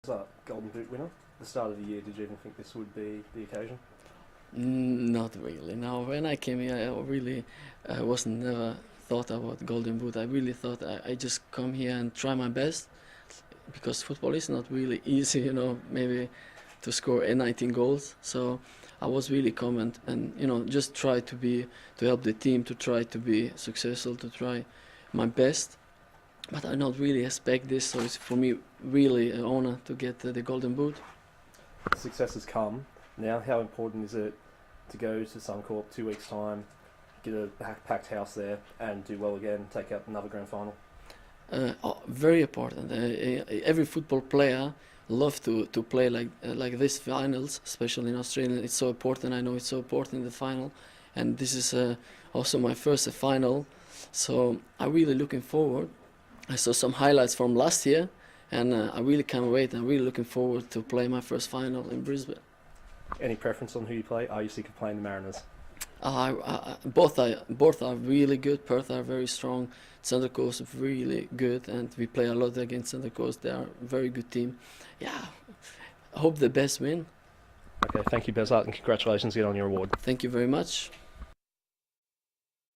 Golden Boot winner. The start of the year, did you even think this would be the occasion? Not really. Now, when I came here, I really wasn't never thought about Golden Boot. I really thought I just come here and try my best because football is not really easy, maybe to score 19 goals. So I was really come and just try to help the team, to try to be successful, to try my best. But I not really expect this, so it's for me really an honor to get the Golden Boot. Success has come. Now, how important is it to go to Suncorp 2 weeks' time, get a packed house there, and do well again, take out another grand final? Very important. Every football player love to play like this finals, especially in Australia. It's so important. I know it's so important in the final, and this is also my first final, so I'm really looking forward. I saw some highlights from last year, and I really can't wait. I'm really looking forward to play my first final in Brisbane. Any preference on who you play? Are you sick of playing the Mariners? Both are really good. Perth are very strong. Central Coast really good, and we play a lot against Central Coast. They are a very good team. Yeah, I hope the best win. Okay, thank you, Behzat, and congratulations again on your award. Thank you very much.